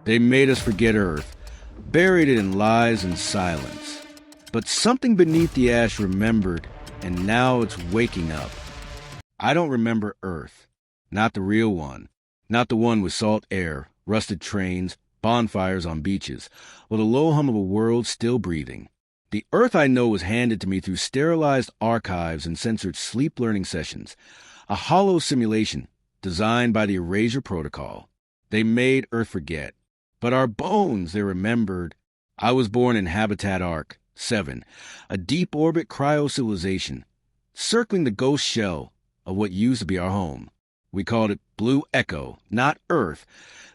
They made us forget Earth, buried it in lies and silence. But something beneath the ash remembered, and now it's waking up. I don't remember Earth. Not the real one. Not the one with salt air, rusted trains, bonfires on beaches, or the low hum of a world still breathing. The Earth I know was handed to me through sterilized archives and censored sleep learning sessions, a hollow simulation designed by the Erasure Protocol. They made Earth forget. But our bones, they remembered. I was born in Habitat Arc 7, a deep-orbit cryo-civilization, circling the ghost shell of what used to be our home. We called it Blue Echo, not Earth,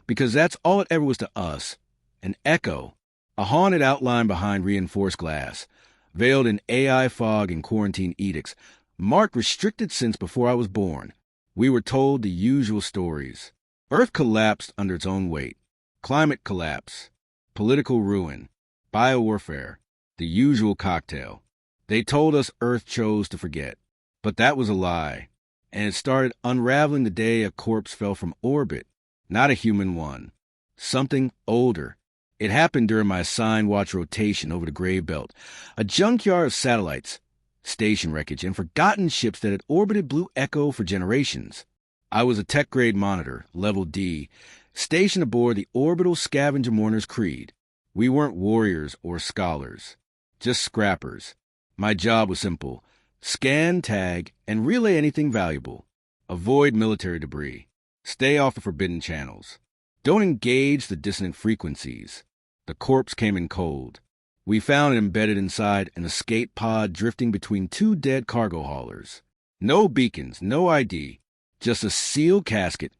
because that's all it ever was to us. An echo, a haunted outline behind reinforced glass, veiled in AI fog and quarantine edicts, marked restricted since before I was born. We were told the usual stories. Earth collapsed under its own weight. Climate collapse, political ruin, biowarfare, the usual cocktail. They told us Earth chose to forget. But that was a lie. And it started unraveling the day a corpse fell from orbit, not a human one. Something older. It happened during my assigned watch rotation over the Grey Belt, a junkyard of satellites, station wreckage, and forgotten ships that had orbited Blue Echo for generations. I was a tech-grade monitor, level D, stationed aboard the orbital scavenger mourner's creed. We weren't warriors or scholars, just scrappers. My job was simple. Scan, tag, and relay anything valuable. Avoid military debris. Stay off the forbidden channels. Don't engage the dissonant frequencies. The corpse came in cold. We found it embedded inside an escape pod drifting between two dead cargo haulers. No beacons, no ID, just a sealed casket,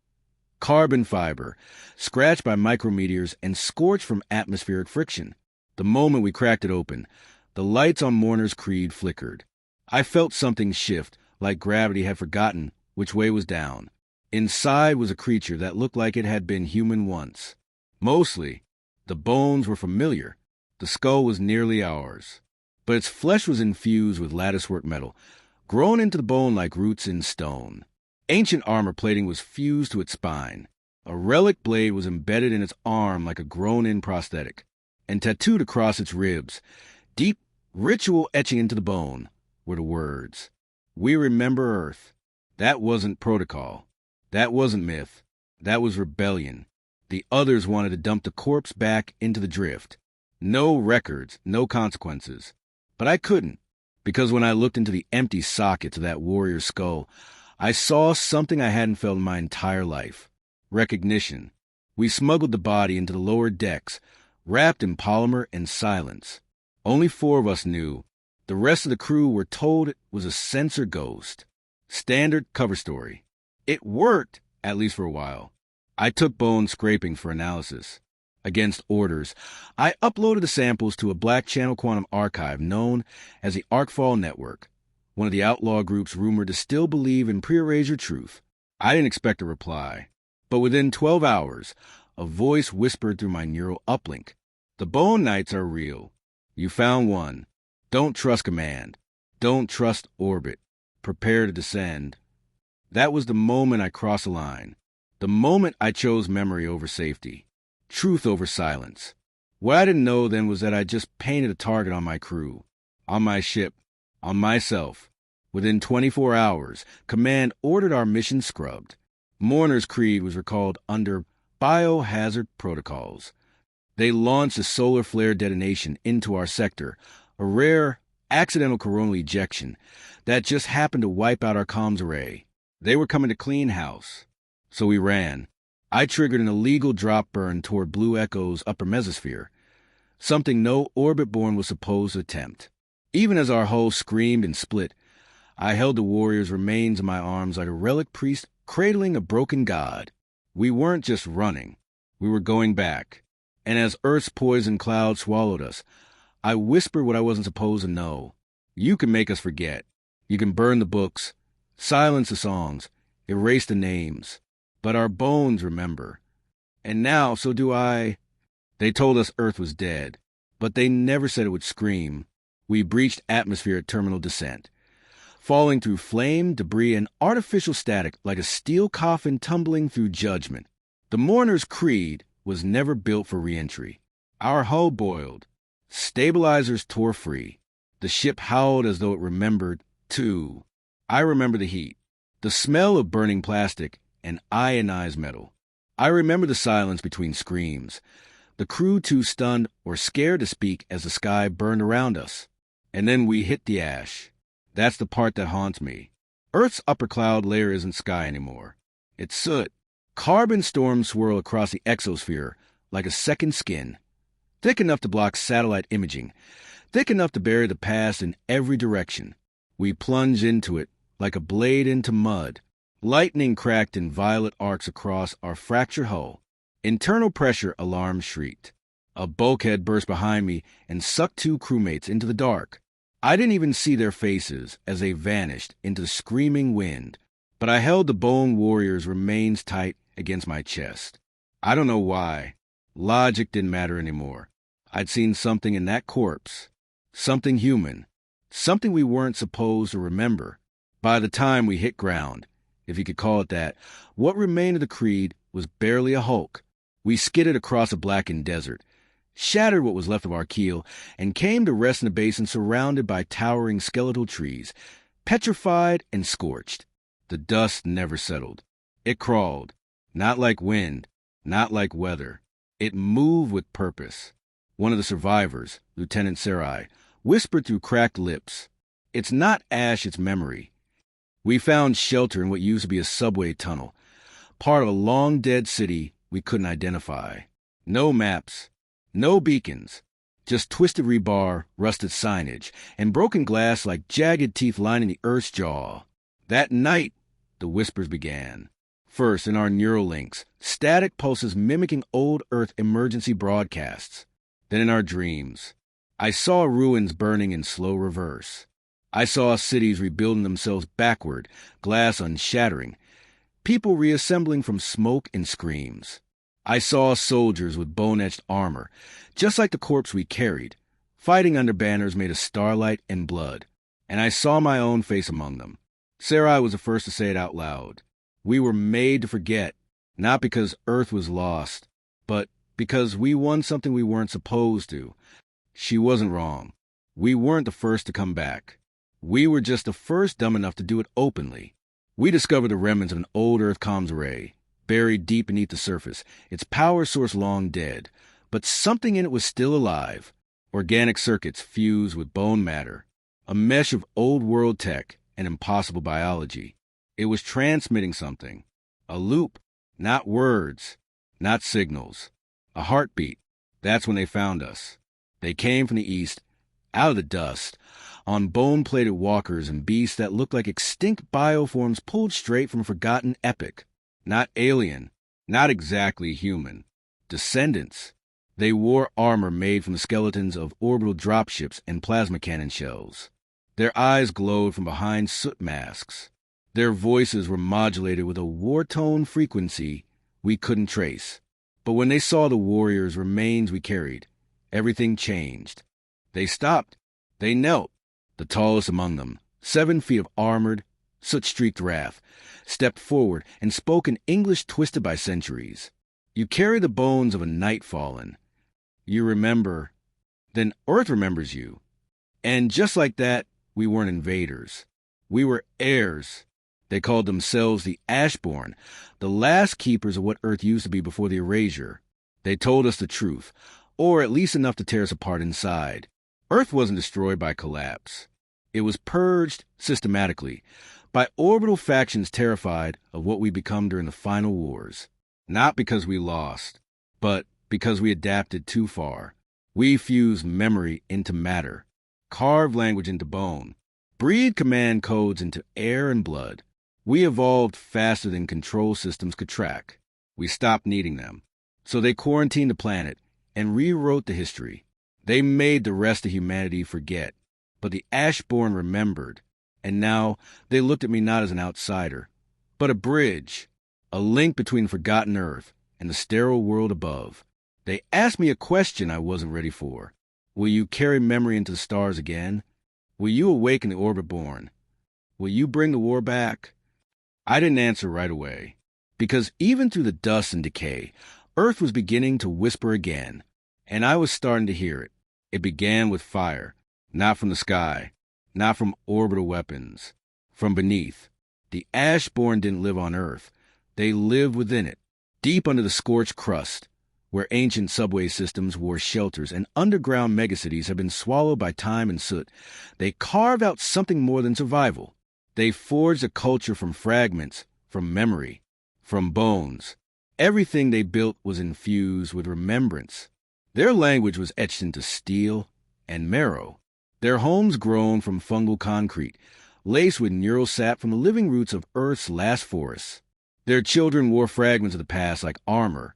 carbon fiber, scratched by micrometeors and scorched from atmospheric friction. The moment we cracked it open, the lights on Mourner's Creed flickered. I felt something shift, like gravity had forgotten which way was down. Inside was a creature that looked like it had been human once. Mostly, the bones were familiar. The skull was nearly ours. But its flesh was infused with latticework metal, grown into the bone like roots in stone. Ancient armor plating was fused to its spine. A relic blade was embedded in its arm like a grown-in prosthetic, and tattooed across its ribs, deep ritual etching into the bone, were the words, "We remember Earth." That wasn't protocol. That wasn't myth. That was rebellion. The others wanted to dump the corpse back into the drift. No records, no consequences. But I couldn't, because when I looked into the empty sockets of that warrior's skull, I saw something I hadn't felt in my entire life. Recognition. We smuggled the body into the lower decks, wrapped in polymer and silence. Only 4 of us knew. The rest of the crew were told it was a sensor ghost. Standard cover story. It worked, at least for a while. I took bone scrapings for analysis. Against orders, I uploaded the samples to a Black Channel Quantum archive known as the Arcfall Network, one of the outlaw groups rumored to still believe in pre-erasure truth. I didn't expect a reply. But within 12 hours, a voice whispered through my neural uplink. The Bone Knights are real. You found one. Don't trust command. Don't trust orbit. Prepare to descend. That was the moment I crossed the line. The moment I chose memory over safety. Truth over silence. What I didn't know then was that I just painted a target on my crew, on my ship, on myself. Within 24 hours, command ordered our mission scrubbed. Mourner's Creed was recalled under biohazard protocols. They launched a solar flare detonation into our sector, a rare accidental coronal ejection that just happened to wipe out our comms array. They were coming to clean house. So we ran. I triggered an illegal drop burn toward Blue Echo's upper mesosphere, something no orbit-borne was supposed to attempt. Even as our hull screamed and split, I held the warrior's remains in my arms like a relic priest cradling a broken god. We weren't just running. We were going back. And as Earth's poison cloud swallowed us, I whispered what I wasn't supposed to know. You can make us forget. You can burn the books, silence the songs, erase the names. But our bones remember. And now, so do I. They told us Earth was dead, but they never said it would scream. We breached atmosphere at terminal descent, falling through flame, debris, and artificial static like a steel coffin tumbling through judgment. The Mourner's Creed, was never built for re-entry. Our hull boiled. Stabilizers tore free. The ship howled as though it remembered, too. I remember the heat, the smell of burning plastic and ionized metal. I remember the silence between screams, the crew too stunned or scared to speak as the sky burned around us. And then we hit the ash. That's the part that haunts me. Earth's upper cloud layer isn't sky anymore. It's soot. Carbon storms swirl across the exosphere like a second skin, thick enough to block satellite imaging, thick enough to bury the past in every direction. We plunge into it like a blade into mud. Lightning cracked in violet arcs across our fractured hull. Internal pressure alarms shrieked. A bulkhead burst behind me and sucked two crewmates into the dark. I didn't even see their faces as they vanished into the screaming wind, but I held the bone warrior's remains tight against my chest. I don't know why. Logic didn't matter anymore. I'd seen something in that corpse. Something human. Something we weren't supposed to remember. By the time we hit ground, if you could call it that, what remained of the creed was barely a hulk. We skidded across a blackened desert, shattered what was left of our keel, and came to rest in a basin surrounded by towering skeletal trees, petrified and scorched. The dust never settled. It crawled, not like wind, not like weather. It moved with purpose. One of the survivors, Lieutenant Sterile, whispered through cracked lips, "It's not ash, it's memory." We found shelter in what used to be a subway tunnel, part of a long-dead city we couldn't identify. No maps, no beacons, just twisted rebar, rusted signage, and broken glass like jagged teeth lining the Earth's jaw. That night, the whispers began. First, in our neural links, static pulses mimicking old Earth emergency broadcasts. Then in our dreams, I saw ruins burning in slow reverse. I saw cities rebuilding themselves backward, glass unshattering, people reassembling from smoke and screams. I saw soldiers with bone-etched armor, just like the corpse we carried, fighting under banners made of starlight and blood. And I saw my own face among them. Sarai was the first to say it out loud. We were made to forget, not because Earth was lost, but because we won something we weren't supposed to. She wasn't wrong. We weren't the first to come back. We were just the first dumb enough to do it openly. We discovered the remnants of an old Earth comms array, buried deep beneath the surface, its power source long dead, but something in it was still alive. Organic circuits fused with bone matter, a mesh of old-world tech and impossible biology. It was transmitting something, a loop, not words, not signals, a heartbeat. That's when they found us. They came from the east, out of the dust, on bone-plated walkers and beasts that looked like extinct bioforms pulled straight from a forgotten epoch. Not alien, not exactly human. Descendants. They wore armor made from the skeletons of orbital dropships and plasma cannon shells. Their eyes glowed from behind soot masks. Their voices were modulated with a war-tone frequency we couldn't trace. But when they saw the warriors' remains we carried, everything changed. They stopped. They knelt. The tallest among them, 7 feet of armored, soot-streaked wrath, stepped forward and spoke in English twisted by centuries. You carry the bones of a night fallen. You remember. Then Earth remembers you. And just like that, we weren't invaders. We were heirs. They called themselves the Ashborn, the last keepers of what Earth used to be before the erasure. They told us the truth, or at least enough to tear us apart inside. Earth wasn't destroyed by collapse. It was purged systematically by orbital factions terrified of what we become during the final wars. Not because we lost, but because we adapted too far. We fused memory into matter, carved language into bone, breathed command codes into air and blood. We evolved faster than control systems could track. We stopped needing them. So they quarantined the planet and rewrote the history. They made the rest of humanity forget. But the Ashborn remembered, and now they looked at me not as an outsider, but a bridge, a link between forgotten Earth and the sterile world above. They asked me a question I wasn't ready for. Will you carry memory into the stars again? Will you awaken the orbit born? Will you bring the war back? I didn't answer right away, because even through the dust and decay, Earth was beginning to whisper again, and I was starting to hear it. It began with fire, not from the sky, not from orbital weapons, from beneath. The Ashborn didn't live on Earth. They lived within it, deep under the scorched crust, where ancient subway systems wore shelters and underground megacities have been swallowed by time and soot. They carved out something more than survival. They forged a culture from fragments, from memory, from bones. Everything they built was infused with remembrance. Their language was etched into steel and marrow. Their homes grown from fungal concrete, laced with neural sap from the living roots of Earth's last forests. Their children wore fragments of the past like armor,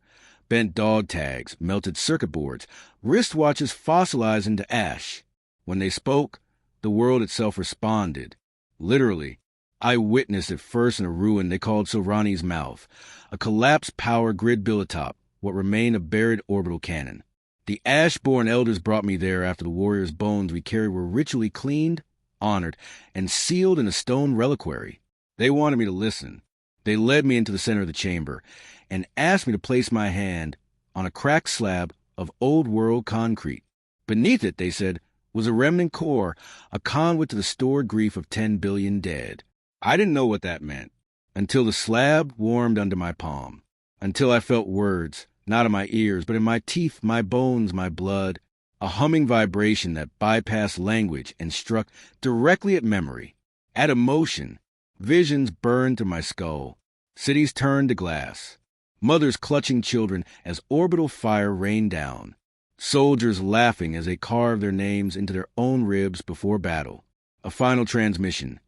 bent dog tags, melted circuit boards, wristwatches fossilized into ash. When they spoke, the world itself responded. Literally, I witnessed it first in a ruin they called Sorani's Mouth, a collapsed power grid built atop what remained a buried orbital cannon. The Ashborn elders brought me there after the warriors' bones we carried were ritually cleaned, honored, and sealed in a stone reliquary. They wanted me to listen. They led me into the center of the chamber and asked me to place my hand on a cracked slab of old-world concrete. Beneath it, they said, was a remnant core, a conduit to the stored grief of 10 billion dead. I didn't know what that meant until the slab warmed under my palm, until I felt words, not in my ears, but in my teeth, my bones, my blood, a humming vibration that bypassed language and struck directly at memory, at emotion. Visions burned through my skull. Cities turned to glass. Mothers clutching children as orbital fire rained down. Soldiers laughing as they carved their names into their own ribs before battle. A final transmission.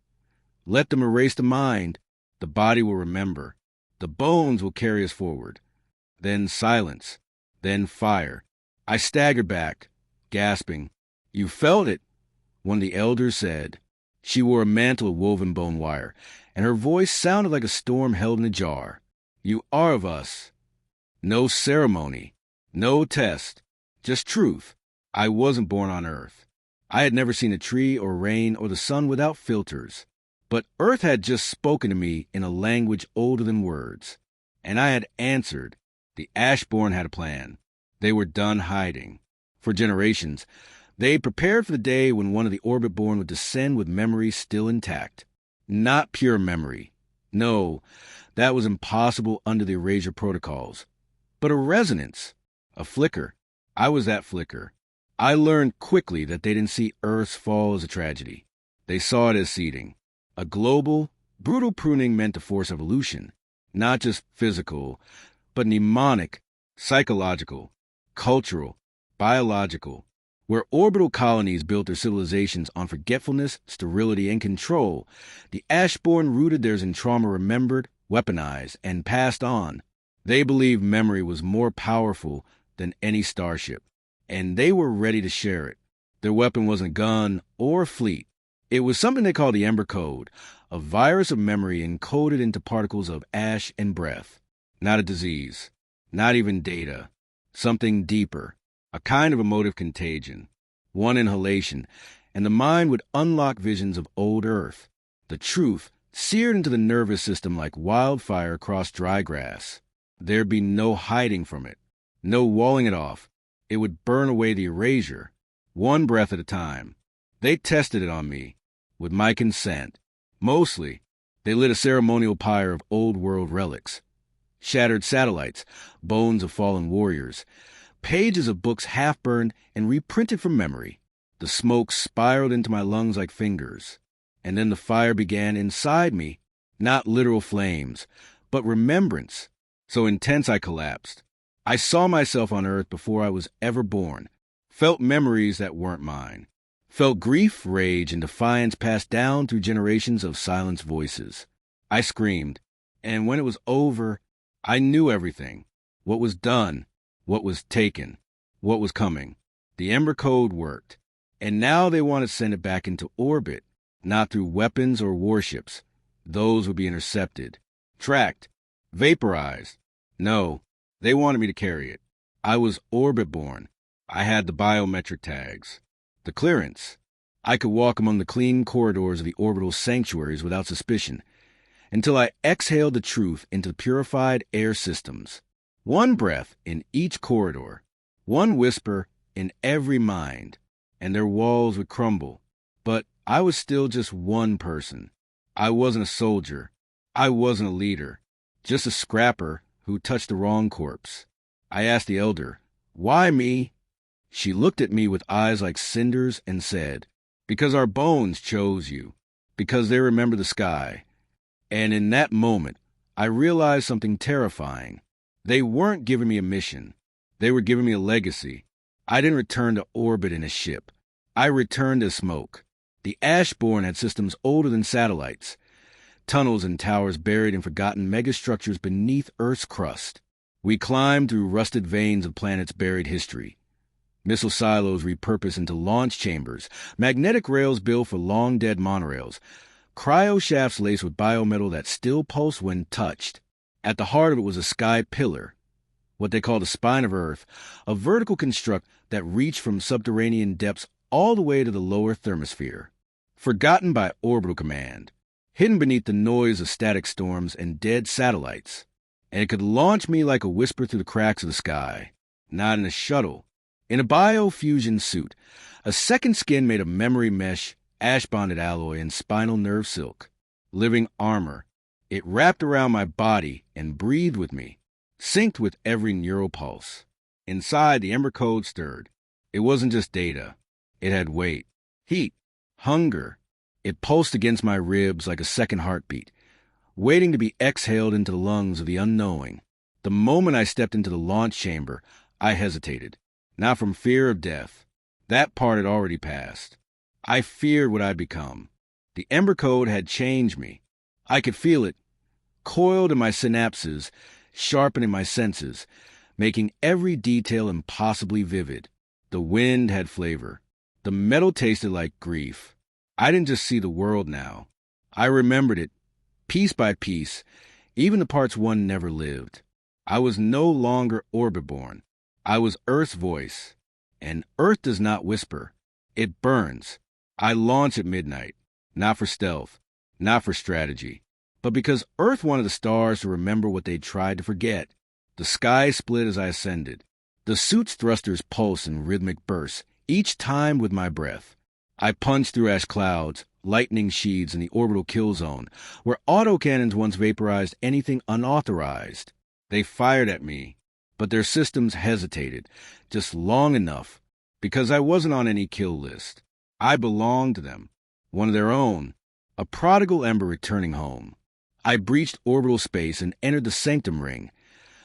Let them erase the mind. The body will remember. The bones will carry us forward. Then silence. Then fire. I staggered back, gasping. You felt it, one of the elders said. She wore a mantle of woven bone wire, and her voice sounded like a storm held in a jar. You are of us. No ceremony. No test. Just truth. I wasn't born on Earth. I had never seen a tree or rain or the sun without filters. But Earth had just spoken to me in a language older than words. And I had answered. The Ashborn had a plan. They were done hiding. For generations, they prepared for the day when one of the Orbit-born would descend with memory still intact. Not pure memory. No, that was impossible under the erasure protocols. But a resonance. A flicker. I was that flicker. I learned quickly that they didn't see Earth's fall as a tragedy. They saw it as seeding. A global, brutal pruning meant to force evolution. Not just physical, but mnemonic, psychological, cultural, biological. Where orbital colonies built their civilizations on forgetfulness, sterility, and control, the Ashborn rooted theirs in trauma remembered, weaponized, and passed on. They believed memory was more powerful than any starship, and they were ready to share it. Their weapon wasn't a gun or a fleet. It was something they called the Ember Code, a virus of memory encoded into particles of ash and breath. Not a disease, not even data, something deeper, a kind of emotive contagion. One inhalation, and the mind would unlock visions of old Earth, the truth seared into the nervous system like wildfire across dry grass. There'd be no hiding from it, no walling it off. It would burn away the erasure, one breath at a time. They tested it on me, with my consent. Mostly, they lit a ceremonial pyre of old-world relics. Shattered satellites, bones of fallen warriors, pages of books half-burned and reprinted from memory. The smoke spiraled into my lungs like fingers. And then the fire began inside me, not literal flames, but remembrance. So intense I collapsed. I saw myself on Earth before I was ever born, felt memories that weren't mine, felt grief, rage, and defiance passed down through generations of silenced voices. I screamed, and when it was over, I knew everything. What was done, what was taken, what was coming. The Ember Code worked, and now they want to send it back into orbit, not through weapons or warships. Those would be intercepted, tracked, vaporized. No, they wanted me to carry it. I was orbit-born. I had the biometric tags, the clearance. I could walk among the clean corridors of the orbital sanctuaries without suspicion, until I exhaled the truth into the purified air systems. One breath in each corridor, one whisper in every mind, and their walls would crumble. But I was still just one person. I wasn't a soldier. I wasn't a leader. Just a scrapper who touched the wrong corpse. I asked the elder, "Why me?" She looked at me with eyes like cinders and said, "Because our bones chose you. Because they remember the sky." And in that moment, I realized something terrifying. They weren't giving me a mission. They were giving me a legacy. I didn't return to orbit in a ship. I returned as smoke. The Ashborn had systems older than satellites, tunnels and towers buried in forgotten megastructures beneath Earth's crust. We climbed through rusted veins of planets' buried history. Missile silos repurposed into launch chambers, magnetic rails built for long-dead monorails, cryo shafts laced with biometal that still pulsed when touched. At the heart of it was a sky pillar, what they call the spine of Earth, a vertical construct that reached from subterranean depths all the way to the lower thermosphere. Forgotten by orbital command, hidden beneath the noise of static storms and dead satellites. And it could launch me like a whisper through the cracks of the sky. Not in a shuttle. In a biofusion suit, a second skin made of memory mesh, ash-bonded alloy, and spinal nerve silk. Living armor. It wrapped around my body and breathed with me, synced with every neural pulse. Inside, the Ember Code stirred. It wasn't just data. It had weight, heat, hunger. It pulsed against my ribs like a second heartbeat, waiting to be exhaled into the lungs of the unknowing. The moment I stepped into the launch chamber, I hesitated. Not from fear of death. That part had already passed. I feared what I'd become. The Ember Code had changed me. I could feel it, coiled in my synapses, sharpening my senses, making every detail impossibly vivid. The wind had flavor. The metal tasted like grief. I didn't just see the world now. I remembered it, piece by piece, even the parts one never lived. I was no longer orbit-born. I was Earth's voice. And Earth does not whisper. It burns. I launch at midnight, not for stealth, not for strategy, but because Earth wanted the stars to remember what they'd tried to forget. The sky split as I ascended. The suit's thrusters pulsed in rhythmic bursts, each time with my breath. I punched through ash clouds, lightning sheaths in the orbital kill zone, where autocannons once vaporized anything unauthorized. They fired at me, but their systems hesitated, just long enough, because I wasn't on any kill list. I belonged to them, one of their own, a prodigal ember returning home. I breached orbital space and entered the Sanctum Ring,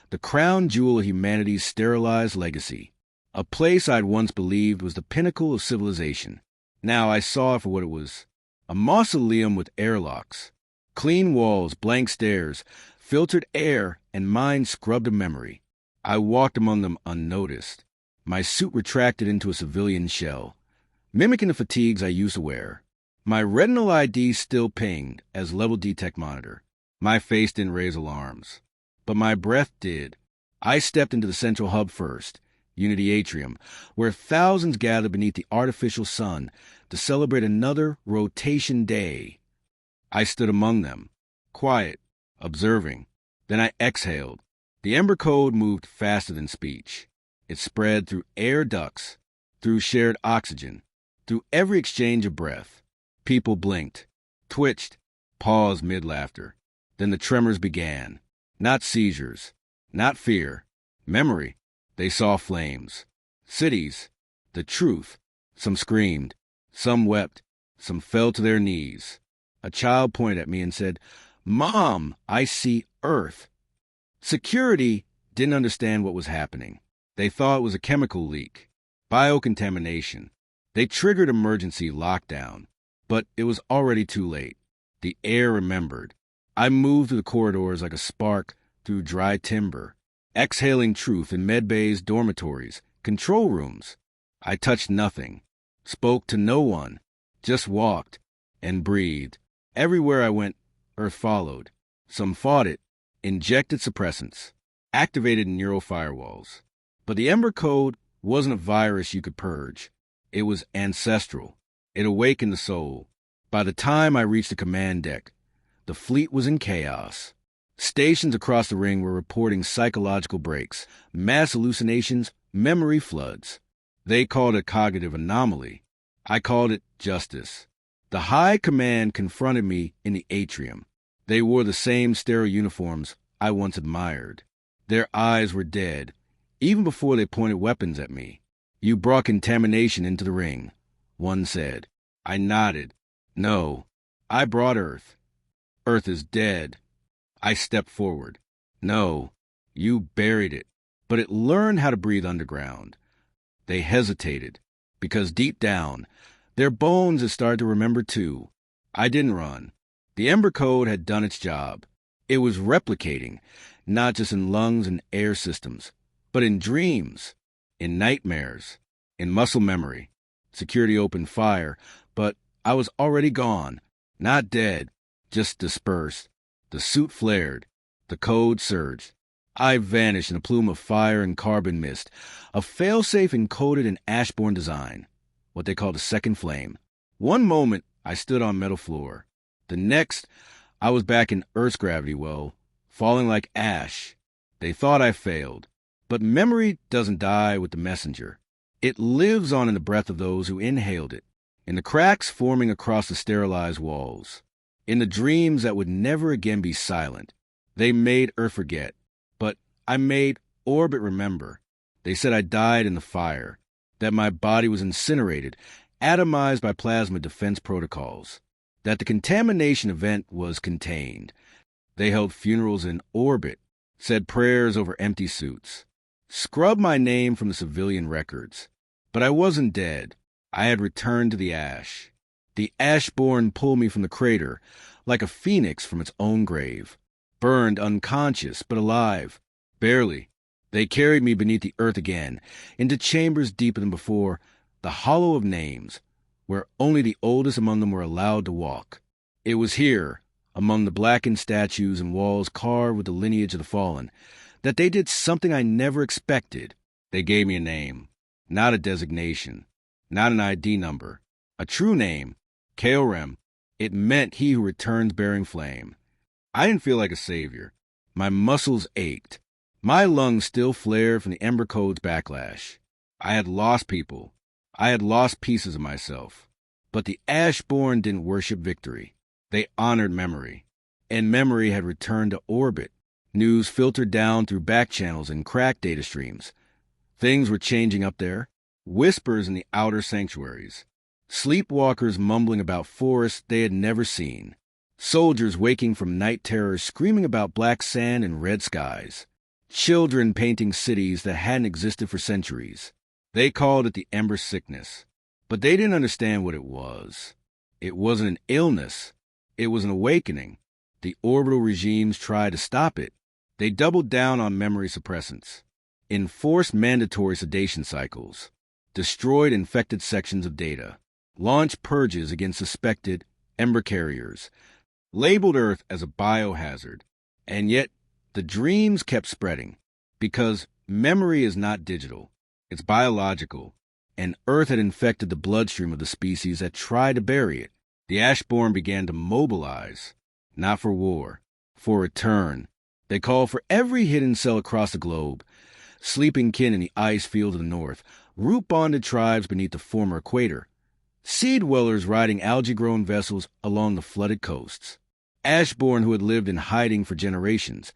the crown jewel of humanity's sterilized legacy, a place I'd once believed was the pinnacle of civilization. Now I saw it for what it was, a mausoleum with airlocks, clean walls, blank stairs, filtered air, and mind scrubbed of memory. I walked among them unnoticed, my suit retracted into a civilian shell, mimicking the fatigues I used to wear. My retinal ID still pinged as level detect monitor. My face didn't raise alarms, but my breath did. I stepped into the central hub first, Unity Atrium, where thousands gathered beneath the artificial sun to celebrate another rotation day. I stood among them, quiet, observing. Then I exhaled. The Ember Code moved faster than speech. It spread through air ducts, through shared oxygen, through every exchange of breath. People blinked, twitched, paused mid-laughter. Then the tremors began. Not seizures, not fear, memory. They saw flames. Cities. The truth. Some screamed. Some wept. Some fell to their knees. A child pointed at me and said, "Mom, I see Earth." Security didn't understand what was happening. They thought it was a chemical leak, biocontamination. They triggered emergency lockdown, but it was already too late. The air remembered. I moved through the corridors like a spark through dry timber, exhaling truth in medbays, dormitories, control rooms. I touched nothing, spoke to no one, just walked and breathed. Everywhere I went, Earth followed. Some fought it, injected suppressants, activated neural firewalls. But the Ember Code wasn't a virus you could purge. It was ancestral. It awakened the soul. By the time I reached the command deck, the fleet was in chaos. Stations across the ring were reporting psychological breaks, mass hallucinations, memory floods. They called it cognitive anomaly. I called it justice. The high command confronted me in the atrium. They wore the same sterile uniforms I once admired. Their eyes were dead, even before they pointed weapons at me. "You brought contamination into the ring," one said. I nodded. "No, I brought Earth. Earth is dead." I stepped forward. "No, you buried it, but it learned how to breathe underground." They hesitated, because deep down, their bones had started to remember too. I didn't run. The Ember Code had done its job. It was replicating, not just in lungs and air systems, but in dreams, in nightmares, in muscle memory. Security opened fire, but I was already gone. Not dead, just dispersed. The suit flared. The code surged. I vanished in a plume of fire and carbon mist, a failsafe encoded in ashborn design, what they called a second flame. One moment, I stood on metal floor. The next, I was back in Earth's gravity well, falling like ash. They thought I failed. But memory doesn't die with the messenger. It lives on in the breath of those who inhaled it, in the cracks forming across the sterilized walls, in the dreams that would never again be silent. They made Earth forget, but I made orbit remember. They said I died in the fire, that my body was incinerated, atomized by plasma defense protocols, that the contamination event was contained. They held funerals in orbit, said prayers over empty suits, scrubbed my name from the civilian records. But I wasn't dead. I had returned to the ash. The ashborn pulled me from the crater, like a phoenix from its own grave, burned unconscious but alive, barely. They carried me beneath the earth again, into chambers deeper than before, the hollow of names, where only the oldest among them were allowed to walk. It was here, among the blackened statues and walls carved with the lineage of the fallen, that they did something I never expected. They gave me a name, not a designation, not an ID number, a true name, Kaorem. It meant he who returns bearing flame. I didn't feel like a savior. My muscles ached. My lungs still flared from the Ember Code's backlash. I had lost people. I had lost pieces of myself. But the Ashborn didn't worship victory. They honored memory. And memory had returned to orbit. News filtered down through back channels and cracked data streams. Things were changing up there. Whispers in the outer sanctuaries. Sleepwalkers mumbling about forests they had never seen. Soldiers waking from night terrors screaming about black sand and red skies. Children painting cities that hadn't existed for centuries. They called it the Ember Sickness. But they didn't understand what it was. It wasn't an illness. It was an awakening. The orbital regimes tried to stop it. They doubled down on memory suppressants, enforced mandatory sedation cycles, destroyed infected sections of data, launched purges against suspected Ember carriers, labeled Earth as a biohazard. And yet, the dreams kept spreading, because memory is not digital, it's biological, and Earth had infected the bloodstream of the species that tried to bury it. The Ashborn began to mobilize, not for war, for return. They called for every hidden cell across the globe, sleeping kin in the ice field of the north, root-bonded tribes beneath the former equator, seed dwellers riding algae-grown vessels along the flooded coasts, Ashborn who had lived in hiding for generations,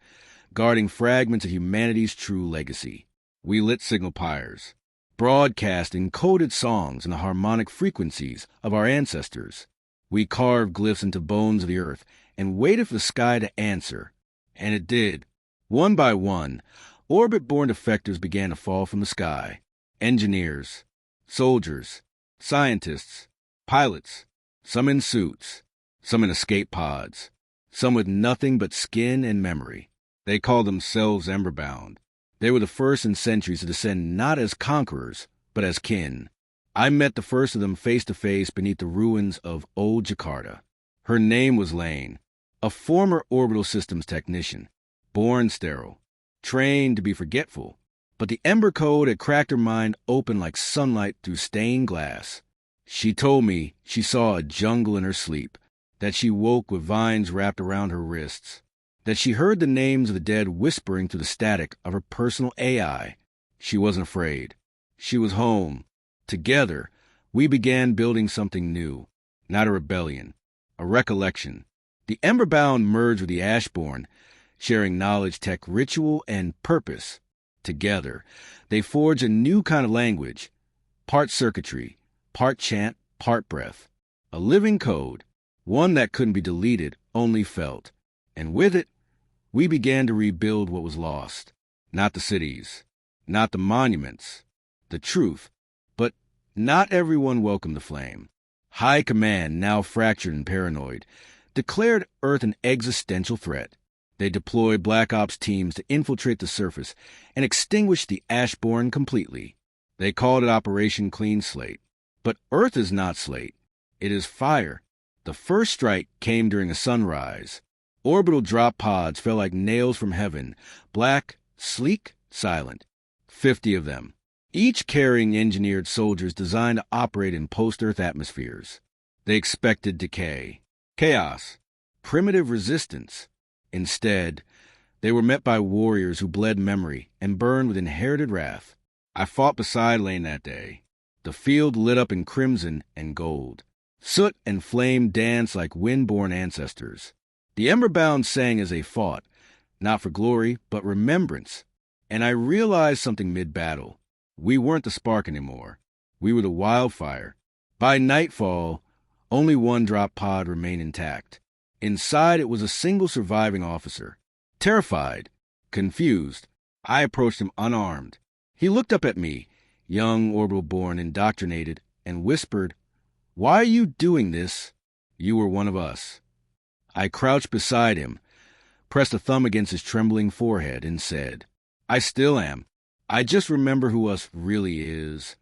guarding fragments of humanity's true legacy. We lit signal pyres, broadcast encoded songs in the harmonic frequencies of our ancestors. We carved glyphs into bones of the earth and waited for the sky to answer. And it did. One by one, orbit-born defectors began to fall from the sky. Engineers, soldiers, scientists, pilots, some in suits, some in escape pods, some with nothing but skin and memory. They called themselves Emberbound. They were the first in centuries to descend not as conquerors, but as kin. I met the first of them face to face beneath the ruins of old Jakarta. Her name was Lane, a former orbital systems technician, born sterile, trained to be forgetful. But the Ember Code had cracked her mind open like sunlight through stained glass. She told me she saw a jungle in her sleep, that she woke with vines wrapped around her wrists, that she heard the names of the dead whispering through the static of her personal AI. She wasn't afraid. She was home. Together, we began building something new, not a rebellion, a recollection. The Emberbound merged with the Ashborn, sharing knowledge, tech, ritual, and purpose. Together, they forged a new kind of language, part circuitry, part chant, part breath. A living code, one that couldn't be deleted, only felt. And with it, we began to rebuild what was lost. Not the cities, not the monuments, the truth. But not everyone welcomed the flame. High Command, now fractured and paranoid, declared Earth an existential threat. They deployed Black Ops teams to infiltrate the surface and extinguish the Ashborn completely. They called it Operation Clean Slate. But Earth is not slate. It is fire. The first strike came during a sunrise. Orbital drop pods fell like nails from heaven, black, sleek, silent. 50 of them, each carrying engineered soldiers designed to operate in post-Earth atmospheres. They expected decay, chaos, primitive resistance. Instead, they were met by warriors who bled memory and burned with inherited wrath. I fought beside Lane that day. The field lit up in crimson and gold. Soot and flame danced like wind-born ancestors. The Emberbound sang as they fought, not for glory, but remembrance. And I realized something mid-battle. We weren't the spark anymore. We were the wildfire. By nightfall, only one drop pod remained intact. Inside it was a single surviving officer. Terrified, confused, I approached him unarmed. He looked up at me, young, orbital-born, indoctrinated, and whispered, "Why are you doing this? You were one of us." I crouched beside him, pressed a thumb against his trembling forehead, and said, "I still am. I just remember who us really is."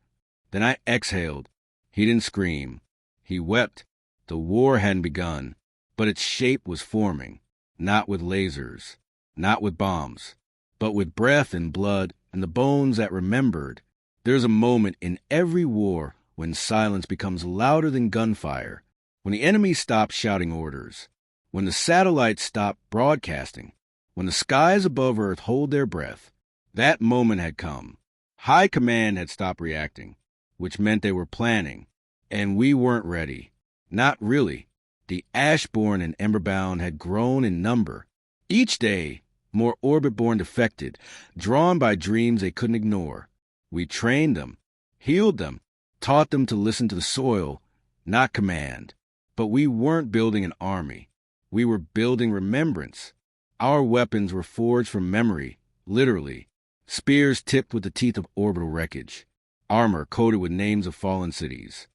Then I exhaled. He didn't scream. He wept. The war hadn't begun, but its shape was forming, not with lasers, not with bombs, but with breath and blood and the bones that remembered. There's a moment in every war when silence becomes louder than gunfire, when the enemy stops shouting orders, when the satellites stop broadcasting, when the skies above Earth hold their breath. That moment had come. High Command had stopped reacting, which meant they were planning, and we weren't ready. Not really. The Ashborn and Emberbound had grown in number. Each day, more orbit-born defected, drawn by dreams they couldn't ignore. We trained them, healed them, taught them to listen to the soil, not command. But we weren't building an army. We were building remembrance. Our weapons were forged from memory, literally. Spears tipped with the teeth of orbital wreckage. Armor coated with names of fallen cities.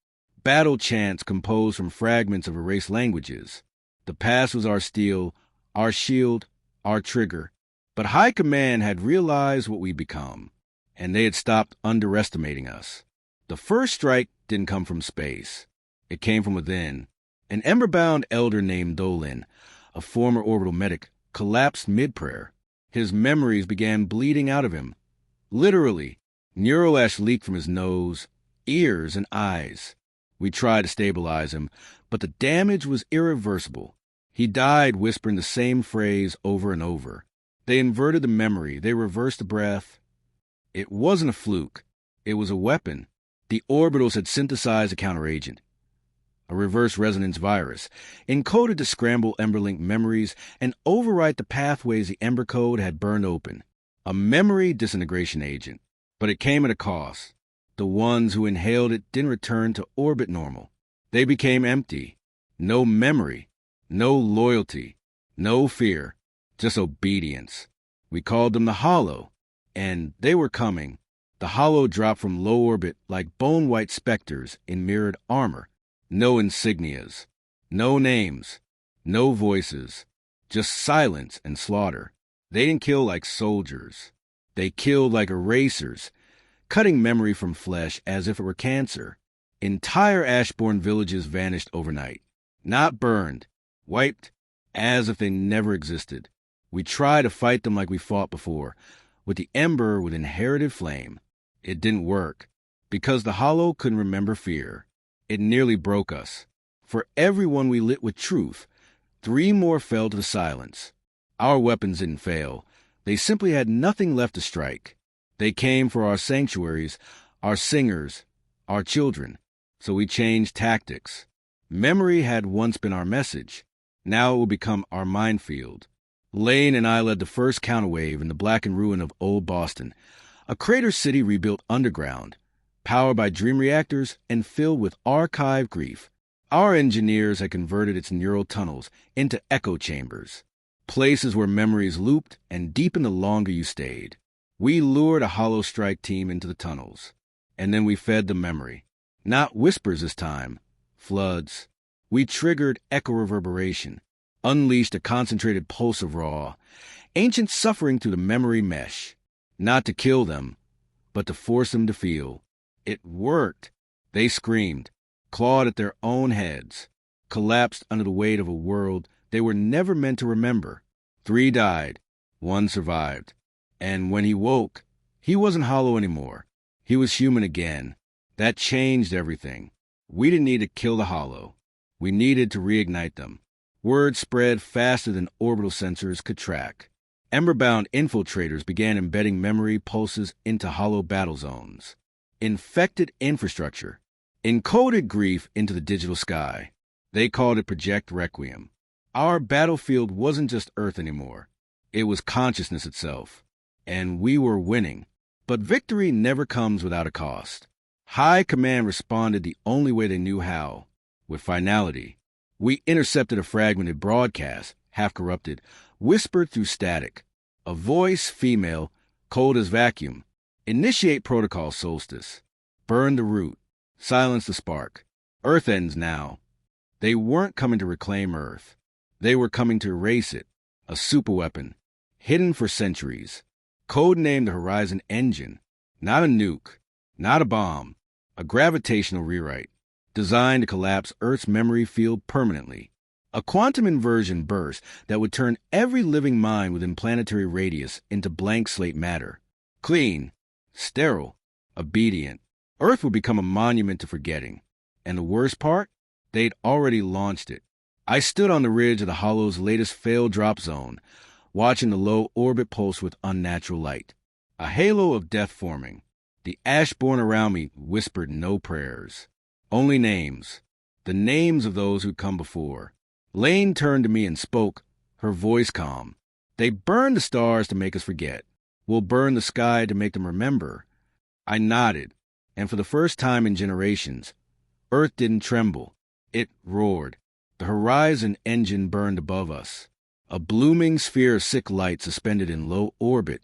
Battle chants composed from fragments of erased languages. The past was our steel, our shield, our trigger. But High Command had realized what we'd become, and they had stopped underestimating us. The first strike didn't come from space. It came from within. An Emberbound elder named Dolan, a former orbital medic, collapsed mid-prayer. His memories began bleeding out of him. Literally, neural ash leaked from his nose, ears, and eyes. We tried to stabilize him, but the damage was irreversible. He died whispering the same phrase over and over. They inverted the memory. They reversed the breath. It wasn't a fluke. It was a weapon. The orbitals had synthesized a counteragent, a reverse resonance virus, encoded to scramble Emberlink memories and overwrite the pathways the Ember Code had burned open. A memory disintegration agent. But it came at a cost. The ones who inhaled it didn't return to orbit normal. They became empty. No memory, no loyalty, no fear, just obedience. We called them the Hollow, and they were coming. The Hollow dropped from low orbit like bone-white specters in mirrored armor. No insignias, no names, no voices, just silence and slaughter. They didn't kill like soldiers. They killed like erasers, cutting memory from flesh as if it were cancer. Entire Ashborn villages vanished overnight. Not burned, wiped, as if they never existed. We tried to fight them like we fought before, with the Ember with inherited flame. It didn't work, because the Hollow couldn't remember fear. It nearly broke us. For everyone we lit with truth, 3 more fell to the silence. Our weapons didn't fail. They simply had nothing left to strike. They came for our sanctuaries, our singers, our children. So we changed tactics. Memory had once been our message. Now it will become our minefield. Lane and I led the first counterwave in the blackened ruin of Old Boston, a crater city rebuilt underground, powered by dream reactors and filled with archived grief. Our engineers had converted its neural tunnels into echo chambers, places where memories looped and deepened the longer you stayed. We lured a hollow strike team into the tunnels, and then we fed the memory. Not whispers this time, floods. We triggered echo reverberation, unleashed a concentrated pulse of raw, ancient suffering through the memory mesh, not to kill them, but to force them to feel. It worked. They screamed, clawed at their own heads, collapsed under the weight of a world they were never meant to remember. 3 died, 1 survived. And when he woke, he wasn't hollow anymore. He was human again. That changed everything. We didn't need to kill the hollow. We needed to reignite them. Word spread faster than orbital sensors could track. Ember-bound infiltrators began embedding memory pulses into hollow battle zones. Infected infrastructure. Encoded grief into the digital sky. They called it Project Requiem. Our battlefield wasn't just Earth anymore. It was consciousness itself. And we were winning. But victory never comes without a cost. High Command responded the only way they knew how, with finality. We intercepted a fragmented broadcast, half-corrupted, whispered through static. A voice, female, cold as vacuum. Initiate protocol, Solstice. Burn the root. Silence the spark. Earth ends now. They weren't coming to reclaim Earth. They were coming to erase it. A superweapon, hidden for centuries. Codenamed the Horizon Engine. Not a nuke. Not a bomb. A gravitational rewrite, designed to collapse Earth's memory field permanently. A quantum inversion burst that would turn every living mind within planetary radius into blank slate matter. Clean, sterile, obedient. Earth would become a monument to forgetting. And the worst part? They'd already launched it. I stood on the ridge of the Hollow's latest failed drop zone, watching the low orbit pulse with unnatural light. A halo of death forming. The Ashborn around me whispered no prayers. Only names. The names of those who'd come before. Lane turned to me and spoke, her voice calm. They burn the stars to make us forget. We'll burn the sky to make them remember. I nodded, and for the first time in generations, Earth didn't tremble. It roared. The Horizon Engine burned above us. A blooming sphere of sick light suspended in low orbit,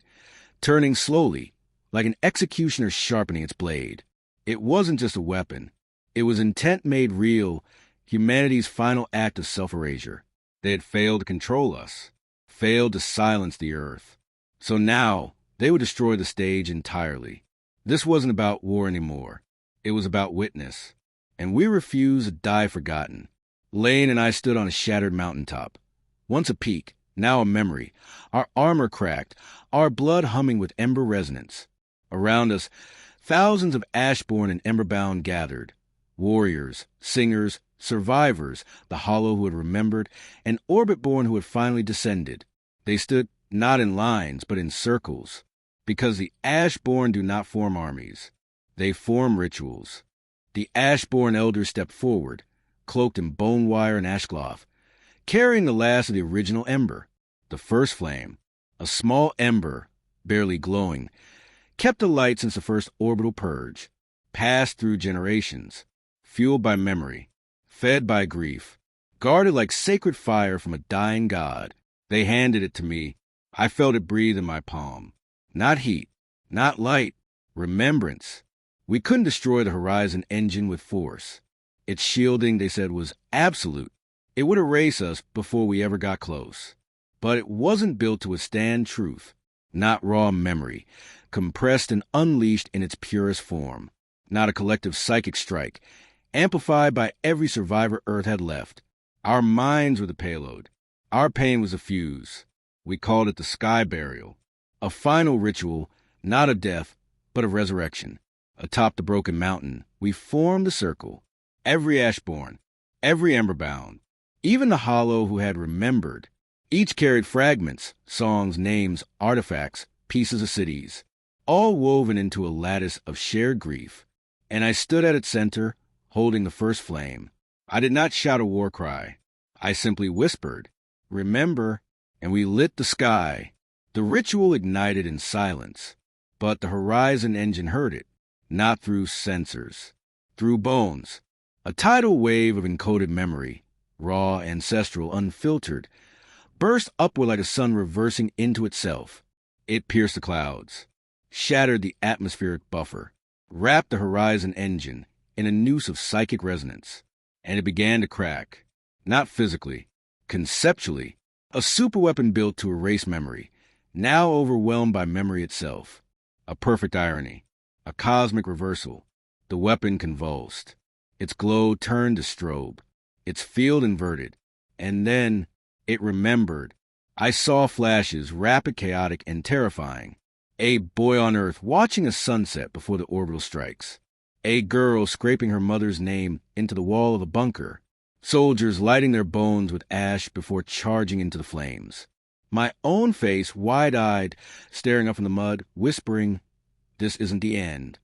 turning slowly, like an executioner sharpening its blade. It wasn't just a weapon. It was intent made real, humanity's final act of self-erasure. They had failed to control us, failed to silence the Earth. So now, they would destroy the stage entirely. This wasn't about war anymore. It was about witness. And we refused to die forgotten. Lane and I stood on a shattered mountaintop. Once a peak, now a memory. Our armor cracked, our blood humming with ember resonance. Around us, thousands of Ashborn and Emberbound gathered. Warriors, singers, survivors, the Hollow who had remembered, and Orbitborn who had finally descended. They stood not in lines, but in circles. Because the Ashborn do not form armies. They form rituals. The Ashborn elders stepped forward, cloaked in bone wire and ashcloth, carrying the last of the original ember, the first flame, a small ember, barely glowing, kept alight since the first orbital purge, passed through generations, fueled by memory, fed by grief, guarded like sacred fire from a dying god. They handed it to me. I felt it breathe in my palm. Not heat, not light, remembrance. We couldn't destroy the Horizon Engine with force. Its shielding, they said, was absolute. It would erase us before we ever got close. But it wasn't built to withstand truth, not raw memory, compressed and unleashed in its purest form, not a collective psychic strike, amplified by every survivor Earth had left. Our minds were the payload. Our pain was a fuse. We called it the Sky Burial, a final ritual, not of death, but of resurrection. Atop the broken mountain, we formed a circle. Every Ashborn, every Emberbound, even the Hollow who had remembered, Each carried fragments, songs, names, artifacts, pieces of cities, all woven into a lattice of shared grief. And I stood at its center, holding the first flame. I did not shout a war cry. I simply whispered, "Remember," and we lit the sky. The ritual ignited in silence, but the horizon engine heard it, not through sensors, through bones. A tidal wave of encoded memory, raw, ancestral, unfiltered, burst upward like a sun reversing into itself. It pierced the clouds, shattered the atmospheric buffer, wrapped the horizon engine in a noose of psychic resonance, and it began to crack, not physically, conceptually, a superweapon built to erase memory, now overwhelmed by memory itself. A perfect irony, a cosmic reversal. The weapon convulsed. Its glow turned to strobe, its field inverted, and then it remembered. I saw flashes, rapid, chaotic, and terrifying. A boy on Earth watching a sunset before the orbital strikes. A girl scraping her mother's name into the wall of the bunker. Soldiers lighting their bones with ash before charging into the flames. My own face, wide-eyed, staring up from the mud, whispering, "This isn't the end."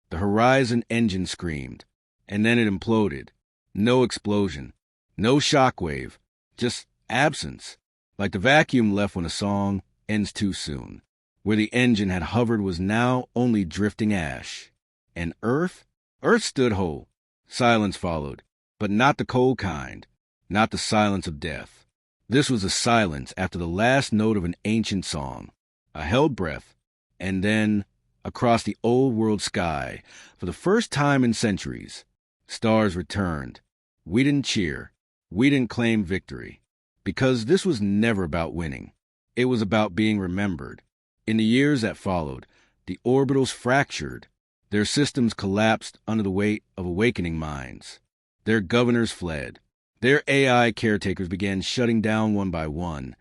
The horizon engine screamed, and then it imploded. No explosion, no shockwave, just absence, like the vacuum left when a song ends too soon. Where the engine had hovered was now only drifting ash. And Earth stood whole. Silence followed, but not the cold kind, not the silence of death. This was a silence after the last note of an ancient song, a held breath, and then, across the old world sky, for the first time in centuries, stars returned. We didn't cheer. We didn't claim victory. Because this was never about winning. It was about being remembered. In the years that followed, the orbitals fractured. Their systems collapsed under the weight of awakening minds. Their governors fled. Their AI caretakers began shutting down one by one,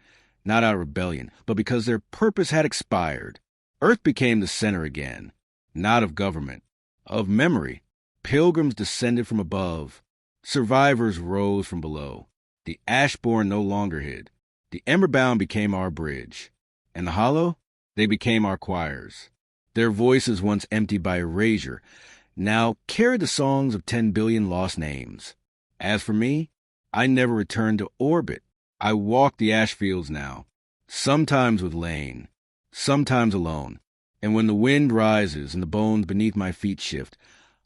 not out of rebellion, but because their purpose had expired. Earth became the center again, not of government, of memory. Pilgrims descended from above. Survivors rose from below. The Ashborn no longer hid. The Emberbound became our bridge. And the Hollow? They became our choirs. Their voices, once emptied by erasure, now carried the songs of 10 billion lost names. As for me, I never returned to orbit. I walk the ash fields now, sometimes with Lane, sometimes alone. And when the wind rises and the bones beneath my feet shift,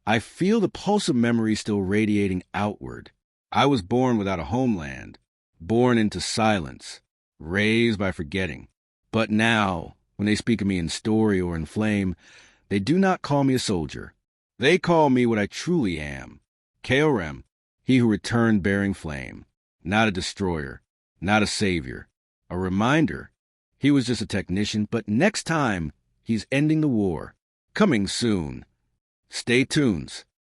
I feel the pulse of memory still radiating outward. I was born without a homeland, born into silence, raised by forgetting. But now, when they speak of me in story or in flame, they do not call me a soldier. They call me what I truly am, Keorem, he who returned bearing flame. Not a destroyer, not a savior, a reminder. He was just a technician, but next time, he's ending the war. Coming soon. Stay tuned.